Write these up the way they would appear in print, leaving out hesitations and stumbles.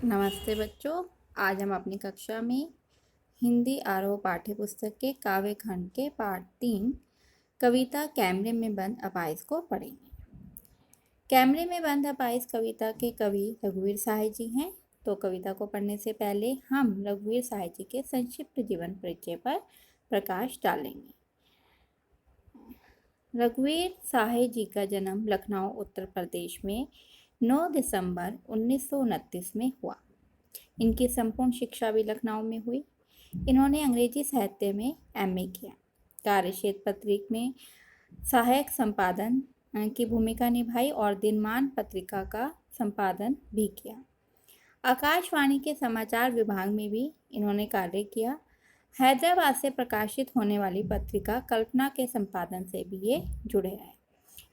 नमस्ते बच्चों। आज हम अपनी कक्षा में हिंदी आरोह पाठ्य पुस्तक के काव्य खंड के पाठ 3 कविता कैमरे में बंद अपाइज को पढ़ेंगे। कैमरे में बंद अपाइज कविता के कवि रघुवीर सहाय जी हैं। तो कविता को पढ़ने से पहले हम रघुवीर सहाय जी के संक्षिप्त जीवन परिचय पर प्रकाश डालेंगे। रघुवीर सहाय जी का जन्म लखनऊ उत्तर प्रदेश में 9 दिसंबर 1929 में हुआ। इनकी संपूर्ण शिक्षा भी लखनऊ में हुई। इन्होंने अंग्रेजी साहित्य में एमए किया। कार्यक्षेत्र पत्रिका में सहायक संपादन की भूमिका निभाई और दिनमान पत्रिका का संपादन भी किया। आकाशवाणी के समाचार विभाग में भी इन्होंने कार्य किया। हैदराबाद से प्रकाशित होने वाली पत्रिका कल्पना के संपादन से भी ये जुड़े रहे।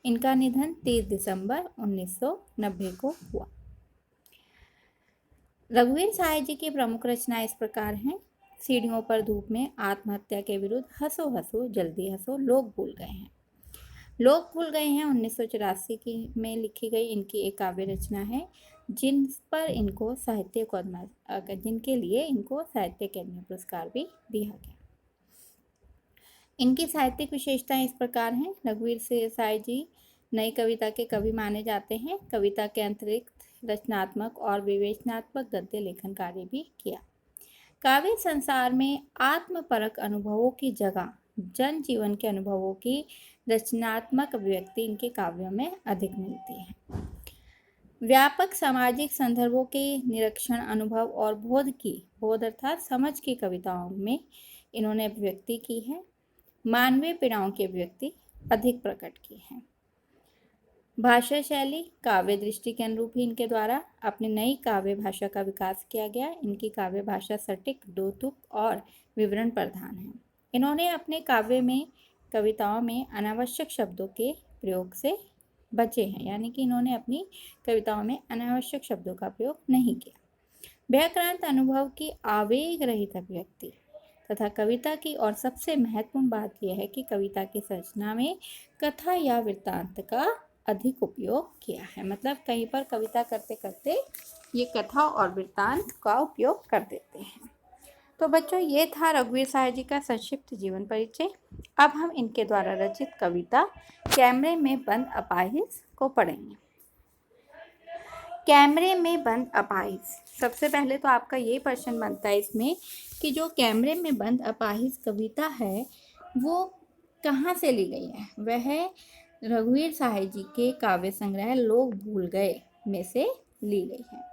इनका निधन 30 दिसंबर 1990 को हुआ। रघुवीर सहाय जी की प्रमुख रचनाएं इस प्रकार हैं। सीढ़ियों पर धूप में, आत्महत्या के विरुद्ध, हंसो हंसो जल्दी हंसो, लोग भूल गए हैं। लोग भूल गए हैं 1984 की में लिखी गई इनकी एक काव्य रचना है जिनके लिए इनको साहित्य अकादमी पुरस्कार भी दिया गया। इनकी साहित्यिक विशेषताएं इस प्रकार हैं। रघुवीर सहाय जी नई कविता के कवि माने जाते हैं। कविता के अतिरिक्त रचनात्मक और विवेचनात्मक गद्य लेखन कार्य भी किया। काव्य संसार में आत्मपरक अनुभवों की जगह जन जीवन के अनुभवों की रचनात्मक अभिव्यक्ति इनके काव्यों में अधिक मिलती है। व्यापक सामाजिक संदर्भों के निरीक्षण, अनुभव और बोध अर्थात समझ की कविताओं में इन्होंने अभिव्यक्ति की है। मानवीय पीड़ाओं की अभिव्यक्ति अधिक प्रकट की है। भाषा शैली काव्य दृष्टि के अनुरूप ही इनके द्वारा अपनी नई काव्य भाषा का विकास किया गया। इनकी काव्य भाषा सटीक, दोतुक और विवरण प्रधान है। इन्होंने अपने काव्य में कविताओं में अनावश्यक शब्दों के प्रयोग से बचे हैं, यानी कि इन्होंने अपनी कविताओं में अनावश्यक शब्दों का प्रयोग नहीं किया। व्याक्रांत अनुभव की आवेग रहित अभिव्यक्ति तथा कविता की और सबसे महत्वपूर्ण बात यह है कि कविता की संरचना में कथा या वृत्तांत का अधिक उपयोग किया है। मतलब कहीं पर कविता करते करते ये कथा और वृत्तांत का उपयोग कर देते हैं। तो बच्चों, ये था रघुवीर सहाय जी का संक्षिप्त जीवन परिचय। अब हम इनके द्वारा रचित कविता कैमरे में बंद अपाहिज को पढ़ेंगे। कैमरे में बंद अपाहिज। सबसे पहले तो आपका ये प्रश्न बनता है इसमें कि जो कैमरे में बंद अपाहिज कविता है वो कहाँ से ली गई है। वह रघुवीर सहाय जी के काव्य संग्रह लोग भूल गए में से ली गई है।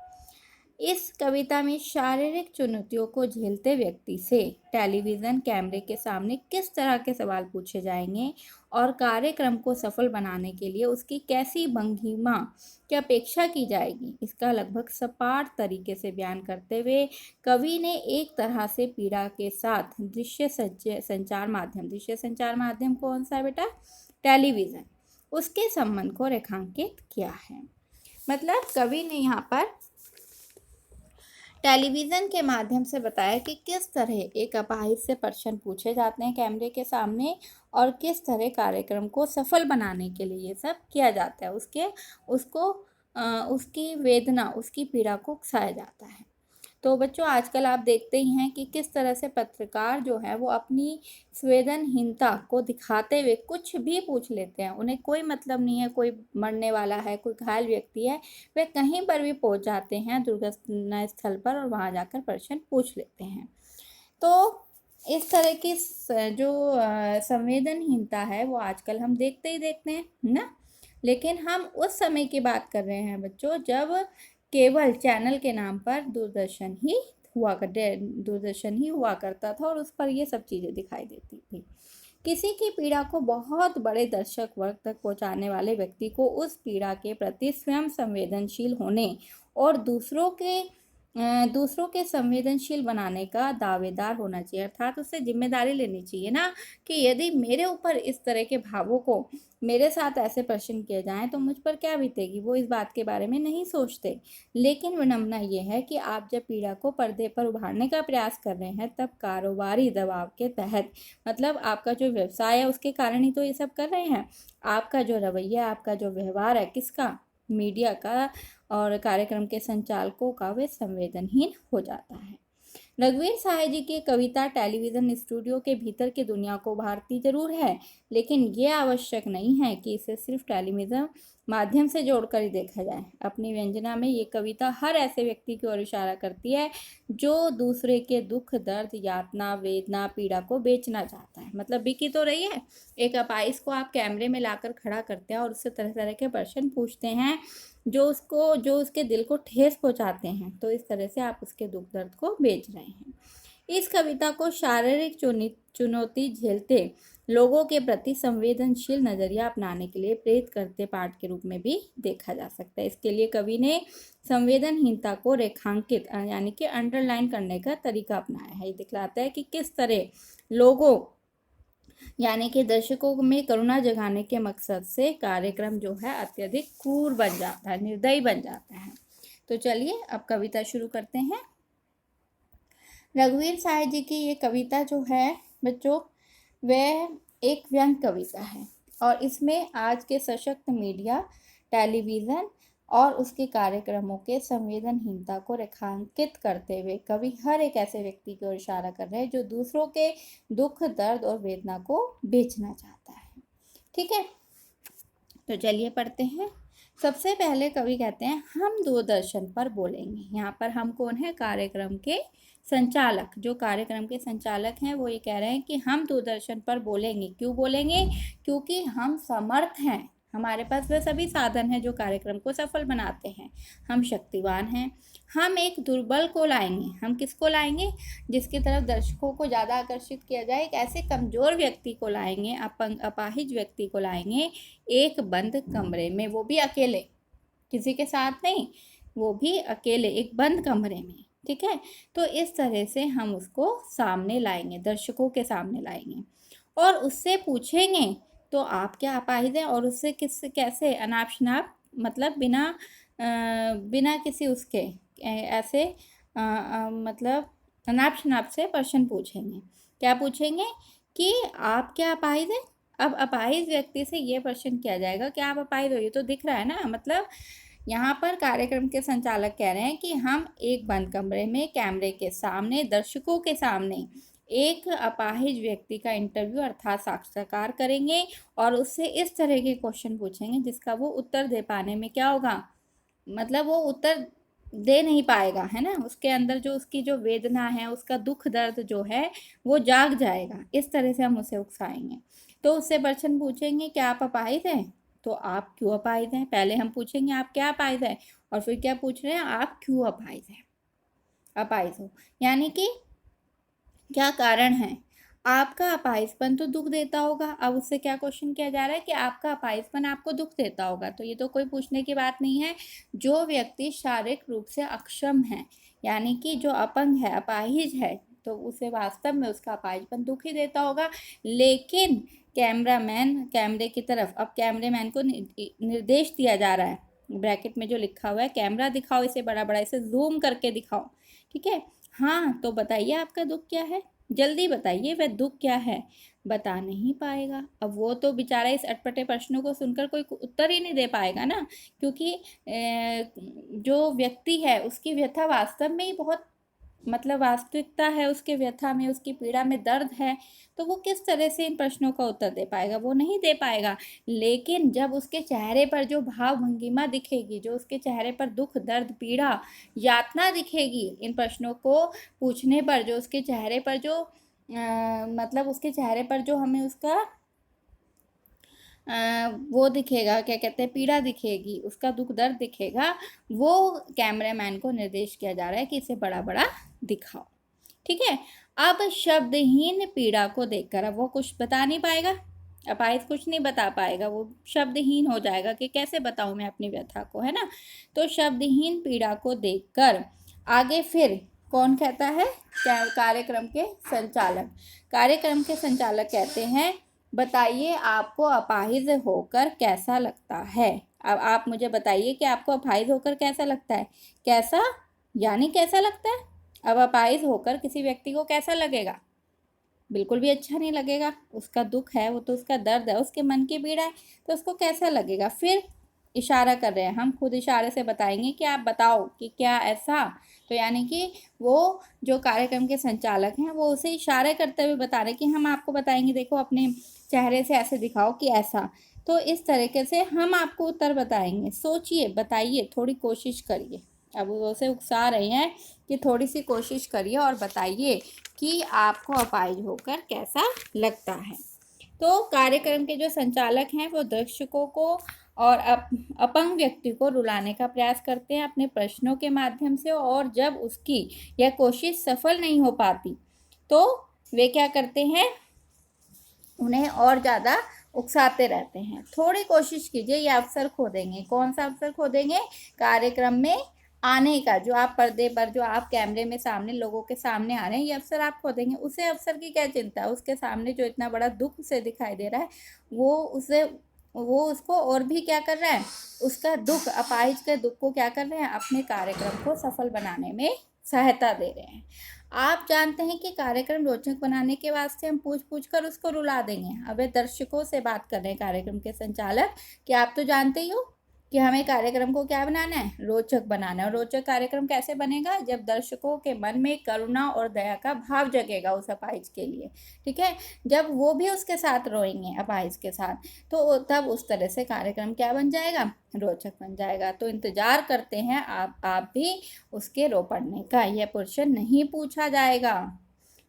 इस कविता में शारीरिक चुनौतियों को झेलते व्यक्ति से टेलीविज़न कैमरे के सामने किस तरह के सवाल पूछे जाएंगे और कार्यक्रम को सफल बनाने के लिए उसकी कैसी भंगिमा की अपेक्षा की जाएगी, इसका लगभग सपाट तरीके से बयान करते हुए कवि ने एक तरह से पीड़ा के साथ दृश्य संचार माध्यम कौन सा है बेटा? टेलीविज़न, उसके संबंध को रेखांकित किया है। मतलब कवि ने यहाँ पर टेलीविज़न के माध्यम से बताया कि किस तरह एक अपाहिज से प्रश्न पूछे जाते हैं कैमरे के सामने और किस तरह कार्यक्रम को सफल बनाने के लिए ये सब किया जाता है। उसकी वेदना, उसकी पीड़ा को उकसाया जाता है। तो बच्चों, आजकल आप देखते ही हैं कि किस तरह से पत्रकार जो है वो अपनी संवेदनहीनता को दिखाते हुए कुछ भी पूछ लेते हैं। उन्हें कोई मतलब नहीं है, कोई मरने वाला है, कोई घायल व्यक्ति है, वे कहीं पर भी पहुंच जाते हैं दुर्घटना स्थल पर और वहां जाकर प्रश्न पूछ लेते हैं। तो इस तरह की जो संवेदनहीनता है वो आजकल हम देखते हैं ना। लेकिन हम उस समय की बात कर रहे हैं बच्चों जब केवल चैनल के नाम पर दूरदर्शन ही हुआ करता था और उस पर ये सब चीज़ें दिखाई देती थी। किसी की पीड़ा को बहुत बड़े दर्शक वर्ग तक पहुंचाने वाले व्यक्ति को उस पीड़ा के प्रति स्वयं संवेदनशील होने और दूसरों के संवेदनशील बनाने का दावेदार होना चाहिए। अर्थात उसे जिम्मेदारी लेनी चाहिए ना कि यदि मेरे ऊपर इस तरह के भावों को मेरे साथ ऐसे प्रश्न किए जाएं तो मुझ पर क्या बीतेगी, वो इस बात के बारे में नहीं सोचते। लेकिन विडंबना ये है कि आप जब पीड़ा को पर्दे पर उभारने का प्रयास कर रहे हैं तब कारोबारी दबाव के तहत, मतलब आपका जो व्यवसाय है उसके कारण ही तो ये सब कर रहे हैं। आपका जो रवैया, आपका जो व्यवहार है, किसका? मीडिया का, और कार्यक्रम के संचालकों का वे संवेदनहीन हो जाता है। रघुवीर सहाय जी की कविता टेलीविजन स्टूडियो के भीतर की दुनिया को उभारती जरूर है, लेकिन ये आवश्यक नहीं है कि इसे सिर्फ टेलीविजन माध्यम से जोड़कर ही देखा जाए। अपनी व्यंजना में ये कविता हर ऐसे व्यक्ति की ओर इशारा करती है जो दूसरे के दुख, दर्द, यातना, वेदना, पीड़ा को बेचना चाहता है। मतलब बिकी तो रही है। एक अपाइस को आप कैमरे में लाकर खड़ा करते हैं और उससे तरह तरह के प्रश्न पूछते हैं जो उसके दिल को ठेस पहुंचाते हैं, तो इस तरह से आप उसके दुख दर्द को बेच रहे हैं। इस कविता को शारीरिक चुनौती झेलते लोगों के प्रति संवेदनशील नजरिया अपनाने के लिए प्रेरित करते पाठ के रूप में भी देखा जा सकता है। इसके लिए कवि ने संवेदनहीनता को रेखांकित यानी कि अंडरलाइन करने का तरीका अपनाया है। ये दिखलाता है कि किस तरह लोगों यानी कि दर्शकों में करुणा जगाने के मकसद से कार्यक्रम जो है अत्यधिक क्रूर बन जाता है, निर्दयी बन जाता है। तो चलिए अब कविता शुरू करते हैं। रघुवीर सहाय जी की ये कविता जो है बच्चों, वह एक व्यंग कविता है और इसमें आज के सशक्त मीडिया, टेलीविज़न और उसके कार्यक्रमों के संवेदनहीनता को रेखांकित करते हुए कवि हर एक ऐसे व्यक्ति की ओर इशारा कर रहे हैं जो दूसरों के दुख, दर्द और वेदना को बेचना चाहता है। ठीक है, तो चलिए पढ़ते हैं। सबसे पहले कवि कहते हैं हम दूरदर्शन पर बोलेंगे। यहाँ पर हम कौन है? कार्यक्रम के संचालक। जो कार्यक्रम के संचालक हैं वो ये कह रहे हैं कि हम दूरदर्शन पर बोलेंगे। क्यों बोलेंगे? क्योंकि हम समर्थ हैं, हमारे पास वह सभी साधन हैं जो कार्यक्रम को सफल बनाते हैं। हम शक्तिवान हैं। हम एक दुर्बल को लाएंगे। हम किसको लाएंगे? जिसकी तरफ दर्शकों को ज़्यादा आकर्षित किया जाए। एक ऐसे कमज़ोर व्यक्ति को लाएंगे, अपाहिज व्यक्ति को लाएंगे एक बंद कमरे में, वो भी अकेले, किसी के साथ नहीं, वो भी अकेले एक बंद कमरे में। ठीक है, तो इस तरह से हम उसको सामने लाएंगे, दर्शकों के सामने लाएंगे और उससे पूछेंगे तो आप क्या अपाहिज हैं, और उससे कैसे अनाप शनाप, मतलब बिना किसी उसके ऐसे मतलब अनाप शनाप से प्रश्न पूछेंगे। क्या पूछेंगे? कि आप क्या अपाहिज हैं। अब अपाहिज व्यक्ति से ये प्रश्न किया जाएगा कि आप अपाहिज हो, ये तो दिख रहा है ना। मतलब यहाँ पर कार्यक्रम के संचालक कह रहे हैं कि हम एक बंद कमरे में कैमरे के सामने, दर्शकों के सामने एक अपाहिज व्यक्ति का इंटरव्यू अर्थात साक्षात्कार करेंगे और उससे इस तरह के क्वेश्चन पूछेंगे जिसका वो उत्तर दे पाने में क्या होगा, मतलब वो उत्तर दे नहीं पाएगा, है ना। उसके अंदर जो उसकी जो वेदना है, उसका दुख दर्द जो है वो जाग जाएगा। इस तरह से हम उसे उकसाएंगे। तो उससे प्रश्न पूछेंगे क्या आप अपाहिज हैं, तो आप क्यों अपाहिज हैं। पहले हम पूछेंगे आप क्या अपाहिज हैं, और फिर क्या पूछ रहे हैं, आप क्यों अपाहिज हैं, अपाहिज हो, यानी कि क्या कारण है। आपका अपाहिजपन तो दुख देता होगा। अब उससे क्या क्वेश्चन किया जा रहा है कि आपका अपाहिजपन आपको दुख देता होगा, तो ये तो कोई पूछने की बात नहीं है। जो व्यक्ति शारीरिक रूप से अक्षम है, यानी कि जो अपंग है, अपाहिज है, तो उसे वास्तव में उसका अपाहिजपन दुख ही देता होगा। लेकिन कैमरामैन कैमरे की तरफ, अब कैमरेमैन को निर्देश दिया जा रहा है, ब्रैकेट में जो लिखा हुआ है, कैमरा दिखाओ, इसे बड़ा बड़ा, इसे जूम करके दिखाओ। ठीक है, हाँ, तो बताइए आपका दुख क्या है, जल्दी बताइए, वह दुख क्या है। बता नहीं पाएगा। अब वो तो बेचारा इस अटपटे प्रश्नों को सुनकर कोई उत्तर ही नहीं दे पाएगा ना, क्योंकि जो व्यक्ति है उसकी व्यथा वास्तव में ही बहुत, मतलब वास्तविकता है उसके व्यथा में, उसकी पीड़ा में दर्द है, तो वो किस तरह से इन प्रश्नों का उत्तर दे पाएगा, वो नहीं दे पाएगा। लेकिन जब उसके चेहरे पर जो भाव भंगिमा दिखेगी, जो उसके चेहरे पर दुख, दर्द, पीड़ा, यातना दिखेगी, इन प्रश्नों को पूछने पर जो उसके चेहरे पर जो मतलब उसके चेहरे पर जो हमें उसका वो दिखेगा, क्या कहते हैं, पीड़ा दिखेगी, उसका दुख दर्द दिखेगा, वो कैमरामैन को निर्देश किया जा रहा है कि इसे बड़ा बड़ा दिखाओ। ठीक है, अब शब्दहीन पीड़ा को देखकर, अब वो कुछ बता नहीं पाएगा, अपाहिज कुछ नहीं बता पाएगा, वो शब्दहीन हो जाएगा कि कैसे बताऊं मैं अपनी व्यथा को, है ना। तो शब्दहीन पीड़ा को देखकर आगे फिर कौन कहता है? कार्यक्रम के संचालक कहते हैं बताइए आपको अपाहिज होकर कैसा लगता है। अब आप मुझे बताइए कि आपको अपाहिज होकर कैसा लगता है। कैसा यानी कैसा लगता है? अब अपाहिज होकर किसी व्यक्ति को कैसा लगेगा? बिल्कुल भी अच्छा नहीं लगेगा। उसका दुख है, वो तो उसका दर्द है, उसके मन की पीड़ा है, तो उसको कैसा लगेगा। फिर इशारा कर रहे हैं, हम खुद इशारे से बताएंगे कि आप बताओ कि क्या ऐसा। तो यानी कि वो जो कार्यक्रम के संचालक हैं वो उसे इशारे करते हुए बता रहे हैं कि हम आपको बताएंगे, देखो अपने चेहरे से ऐसे दिखाओ कि ऐसा। तो इस तरीके से हम आपको उत्तर बताएंगे, सोचिए, बताइए, थोड़ी कोशिश करिए। अब वो उसे उकसा रहे हैं कि थोड़ी सी कोशिश करिए और बताइए कि आपको अपाहिज होकर कैसा लगता है। तो कार्यक्रम के जो संचालक हैं वो दर्शकों को और अपंग व्यक्ति को रुलाने का प्रयास करते हैं अपने प्रश्नों के माध्यम से, और जब उसकी यह कोशिश सफल नहीं हो पाती तो वे क्या करते हैं, उन्हें और ज़्यादा उकसाते रहते हैं। थोड़ी कोशिश कीजिए, ये अवसर खो देंगे। कौन सा अवसर खो देंगे? कार्यक्रम में आने का, जो आप पर्दे पर, जो आप कैमरे में सामने लोगों के सामने आ रहे हैं, ये अवसर आप खो देंगे। उसे अवसर की क्या चिंता है? उसके सामने जो इतना बड़ा दुख उसे दिखाई दे रहा है, वो उसको और भी क्या कर रहा है, उसका दुख, अपाहिज के दुख को क्या कर रहे हैं, अपने कार्यक्रम को सफल बनाने में सहायता दे रहे हैं। आप जानते हैं कि कार्यक्रम रोचक बनाने के वास्ते हम पूछ पूछ कर उसको रुला देंगे। अब वे दर्शकों से बात कर रहे हैं कार्यक्रम के संचालक कि आप तो जानते ही हो कि हमें कार्यक्रम को क्या बनाना है, रोचक बनाना है। और रोचक कार्यक्रम कैसे बनेगा? जब दर्शकों के मन में करुणा और दया का भाव जगेगा उस अपाहिज के लिए, ठीक है, जब वो भी उसके साथ रोएंगे अपाहिज के साथ, तो तब उस तरह से कार्यक्रम क्या बन जाएगा, रोचक बन जाएगा। तो इंतजार करते हैं आप भी उसके रो पड़ने का। यह प्रश्न नहीं पूछा जाएगा।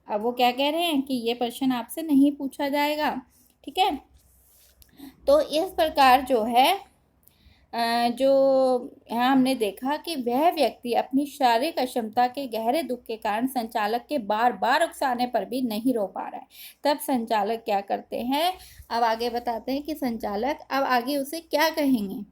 अब वो क्या कह रहे हैं कि ये प्रश्न आपसे नहीं पूछा जाएगा, ठीक है। तो इस प्रकार जो है जो यहाँ हमने देखा कि वह व्यक्ति अपनी शारीरिक अक्षमता के गहरे दुख के कारण संचालक के बार बार उकसाने पर भी नहीं रो पा रहा है। तब संचालक क्या करते हैं, अब आगे बताते हैं कि संचालक अब आगे उसे क्या कहेंगे।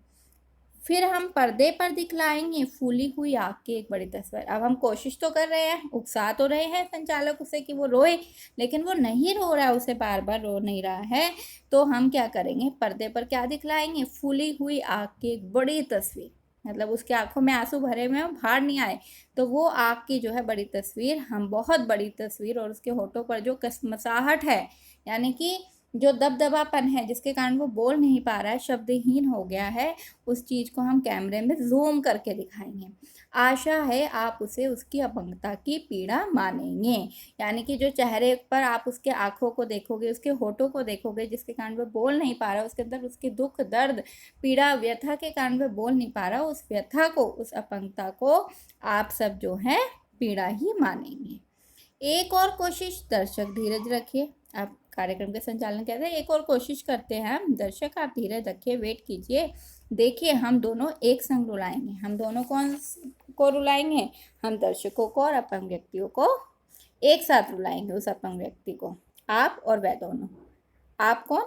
फिर हम पर्दे पर दिखलाएंगे फूली हुई आग की एक बड़ी तस्वीर। अब हम कोशिश तो कर रहे हैं, उकसा तो रहे हैं संचालक उसे कि वो रोए, लेकिन वो नहीं रो रहा है, उसे बार बार रो नहीं रहा है। तो हम क्या करेंगे, पर्दे पर क्या दिखलाएंगे, फूली हुई आग की एक बड़ी तस्वीर, मतलब उसकी आंखों में आंसू भरे हुए हैं, बाहर नहीं आए, तो वो आग की जो है बड़ी तस्वीर, हम बहुत बड़ी तस्वीर, और उसके होठों पर जो कसमसाहट है, यानी कि जो दबदबापन है जिसके कारण वो बोल नहीं पा रहा है, शब्दहीन हो गया है, उस चीज़ को हम कैमरे में जूम करके दिखाएंगे। आशा है आप उसे उसकी अपंगता की पीड़ा मानेंगे, यानी कि जो चेहरे पर आप उसके आंखों को देखोगे, उसके होठों को देखोगे, जिसके कारण वह बोल नहीं पा रहा, उसके अंदर उसकी दुख, दर्द, पीड़ा, व्यथा के कारण वह बोल नहीं पा रहा, उस व्यथा को, उस अपंगता को आप सब जो है पीड़ा ही मानेंगे। एक और कोशिश, दर्शक धीरज रखिए। आप कार्यक्रम के संचालन कहते हैं एक और कोशिश करते हैं हम, दर्शक आप धीरज रखिए, वेट कीजिए, देखिए हम दोनों एक संग रुलाएंगे। हम दोनों कौन को रुलाएंगे? हम दर्शकों को और अपंग व्यक्तियों को एक साथ रुलाएंगे, उस अपंग व्यक्ति को, आप और वह दोनों। आप कौन?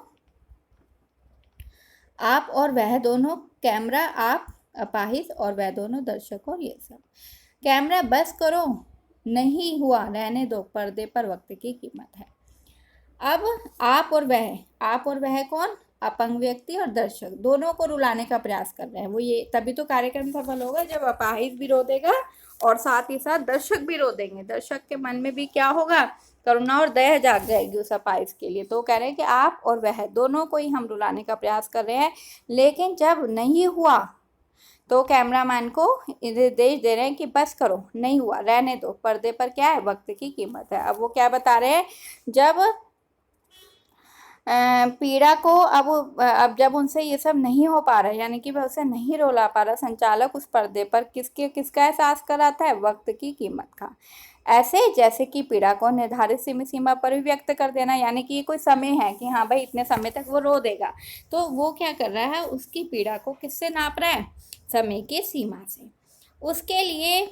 आप और वह दोनों, कैमरा, आप अपाहिज, और वह दोनों दर्शक, और ये सब। कैमरा बस करो, नहीं हुआ, रहने दो, पर्दे पर वक्त की कीमत है। अब आप और वह कौन? अपंग व्यक्ति और दर्शक, दोनों को रुलाने का प्रयास कर रहे हैं वो। ये तभी तो कार्यक्रम सफल होगा जब अपाहिज भी रो देगा और साथ ही साथ दर्शक भी रो देंगे। दर्शक के मन में भी क्या होगा, करुणा और दया जाग जाएगी उस अपाहिज के लिए। तो कह रहे हैं कि आप और वह दोनों को ही हम रुलाने का प्रयास कर रहे हैं, लेकिन जब नहीं हुआ तो कैमरामैन को निर्देश दे रहे हैं कि बस करो, नहीं हुआ, रहने दो, पर्दे पर क्या है, वक्त की कीमत है। अब वो क्या बता रहे हैं, जब पीड़ा को, अब जब उनसे ये सब नहीं हो पा रहा है, यानी कि वह उसे नहीं रुला पा रहा, संचालक उस पर्दे पर किसका एहसास कराता है, वक्त की कीमत का। ऐसे जैसे कि पीड़ा को निर्धारित सीमा पर भी व्यक्त कर देना, यानी कि ये कोई समय है कि हाँ भाई इतने समय तक वो रो देगा, तो वो क्या कर रहा है, उसकी पीड़ा को किससे नाप रहा है, समय की सीमा से। उसके लिए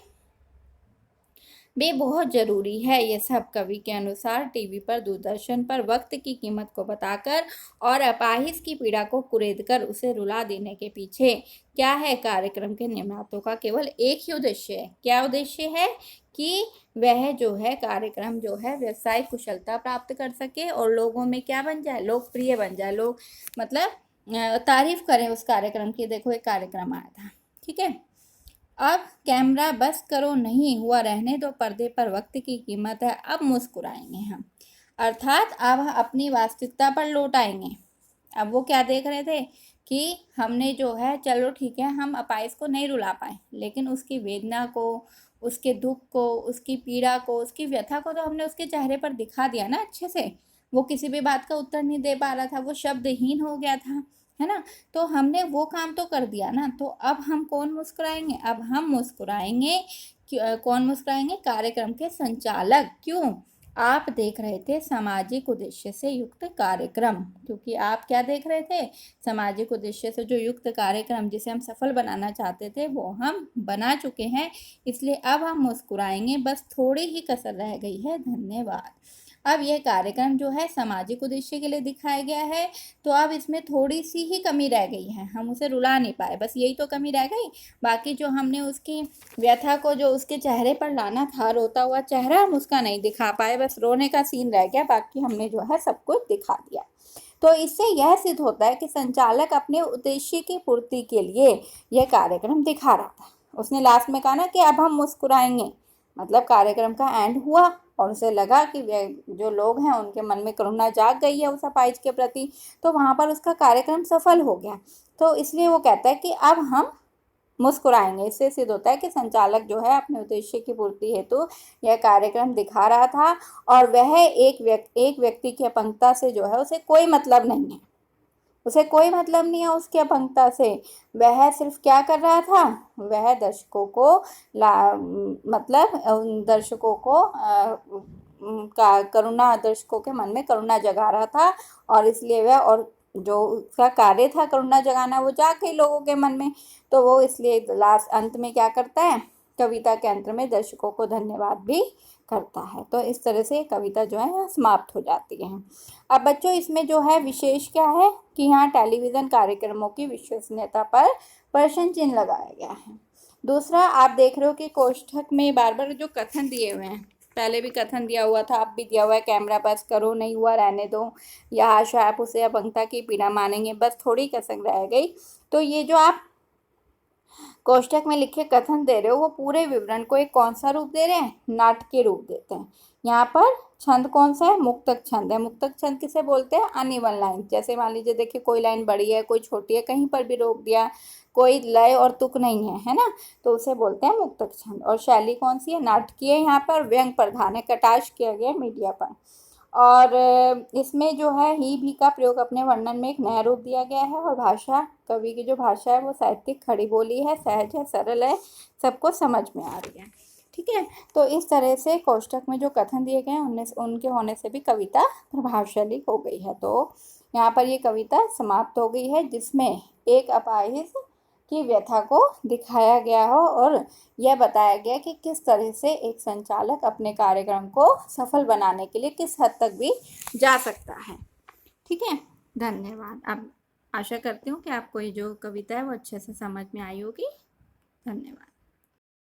भी बहुत ज़रूरी है ये सब। कवि के अनुसार टीवी पर, दूरदर्शन पर वक्त की कीमत को बताकर और अपाहिज की पीड़ा को कुरेद कर उसे रुला देने के पीछे क्या है, कार्यक्रम के निर्माताओं का केवल एक ही उद्देश्य है। क्या उद्देश्य है? कि वह जो है कार्यक्रम जो है व्यवसायिक कुशलता प्राप्त कर सके और लोगों में क्या बन जाए, लोकप्रिय बन जाए, लोग मतलब तारीफ करें उस कार्यक्रम की, देखो एक कार्यक्रम आया था, ठीक है। अब कैमरा बस करो, नहीं हुआ, रहने दो, पर्दे पर वक्त की कीमत है। अब मुस्कुराएंगे हम, अर्थात अब अपनी वास्तविकता पर लौट आएंगे। अब वो क्या देख रहे थे, कि हमने जो है, चलो ठीक है, हम अपाइस को नहीं रुला पाए, लेकिन उसकी वेदना को, उसके दुख को, उसकी पीड़ा को, उसकी व्यथा को तो हमने उसके चेहरे पर दिखा दिया ना अच्छे से। वो किसी भी बात का उत्तर नहीं दे पा रहा था, वो शब्दहीन हो गया था, है ना? तो हमने वो काम तो कर दिया ना। तो अब हम कौन मुस्कुराएंगे? अब हम मुस्कुराएंगे। कौन मुस्कुराएंगे? कार्यक्रम के संचालक। क्यों? आप देख रहे थे सामाजिक उद्देश्य से युक्त कार्यक्रम, क्योंकि आप क्या देख रहे थे? सामाजिक उद्देश्य से जो युक्त कार्यक्रम जिसे हम सफल बनाना चाहते थे, वो हम बना चुके हैं, इसलिए अब हम मुस्कुराएंगे। बस थोड़ी ही कसर रह गई है। धन्यवाद। अब यह कार्यक्रम जो है सामाजिक उद्देश्य के लिए दिखाया गया है, तो अब इसमें थोड़ी सी ही कमी रह गई है, हम उसे रुला नहीं पाए, बस यही तो कमी रह गई। बाकी जो हमने उसकी व्यथा को जो उसके चेहरे पर लाना था, रोता हुआ चेहरा, हम उसका नहीं दिखा पाए, बस रोने का सीन रह गया, बाकी हमने जो है सब कुछ दिखा दिया। तो इससे यह सिद्ध होता है कि संचालक अपने उद्देश्य की पूर्ति के लिए यह कार्यक्रम दिखा रहा था। उसने लास्ट में कहा ना कि अब हम मुस्कुराएंगे, मतलब कार्यक्रम का एंड हुआ और उसे लगा कि जो लोग हैं उनके मन में करुणा जाग गई है उस अपाहिज के प्रति, तो वहाँ पर उसका कार्यक्रम सफल हो गया। तो इसलिए वो कहता है कि अब हम मुस्कुराएंगे। इससे सिद्ध होता है कि संचालक जो है अपने उद्देश्य की पूर्ति हेतु यह कार्यक्रम दिखा रहा था, और वह एक व्यक्ति की अपंगता से जो है उसे कोई मतलब नहीं है। उसे कोई मतलब नहीं है उसकी अपंगता से। वह सिर्फ क्या कर रहा था? वह दर्शकों को मतलब दर्शकों को करुणा, दर्शकों के मन में करुणा जगा रहा था, और इसलिए वह, और जो उसका कार्य था करुणा जगाना, वो जाग गई लोगों के मन में। तो वो इसलिए लास्ट अंत में क्या करता है? कविता के अंत में दर्शकों को धन्यवाद भी करता है। तो इस तरह से कविता जो है यहाँ समाप्त हो जाती है। अब बच्चों इसमें जो है विशेष क्या है कि यहाँ टेलीविज़न कार्यक्रमों की विश्वसनीयता पर प्रश्न चिन्ह लगाया गया है। दूसरा, आप देख रहे हो कि कोष्ठक में बार बार जो कथन दिए हुए हैं, पहले भी कथन दिया हुआ था, अब भी दिया हुआ है, कैमरा बस करो, नहीं हुआ रहने दो, या आशा आप उसे अपंगता की पीड़ा मानेंगे, बस थोड़ी कसक रह गई। तो ये जो आप कोष्ठक में लिखे कथन दे रहे हो, वो पूरे विवरण को एक कौन सा रूप दे रहे हैं? नाटकीय रूप देते हैं। यहाँ पर छंद कौन सा है? मुक्तक छंद है। मुक्तक छंद किसे बोलते हैं? Uneven line. जैसे मान लीजिए, देखिए कोई लाइन बड़ी है, कोई छोटी है, कहीं पर भी रोक दिया, कोई लय और तुक नहीं है, है ना? तो उसे बोलते हैं मुक्तक छंद। और शैली कौन सी है? नाटकीय। यहाँ पर व्यंग प्रधान है, कटाक्ष किया गया मीडिया पर। और इसमें जो है ही भी का प्रयोग अपने वर्णन में एक नया रूप दिया गया है। और भाषा, कवि की जो भाषा है वो साहित्यिक खड़ी बोली है, सहज है, सरल है, सबको समझ में आ रही है। ठीक है, तो इस तरह से कोष्ठक में जो कथन दिए गए हैं उनके होने से भी कविता प्रभावशाली हो गई है। तो यहाँ पर ये कविता समाप्त हो गई है, जिसमें एक अपाहिज की व्यथा को दिखाया गया हो, और यह बताया गया कि किस तरह से एक संचालक अपने कार्यक्रम को सफल बनाने के लिए किस हद तक भी जा सकता है। ठीक है, धन्यवाद। अब आशा करती हूँ कि आपको ये जो कविता है वो अच्छे से समझ में आई होगी। धन्यवाद।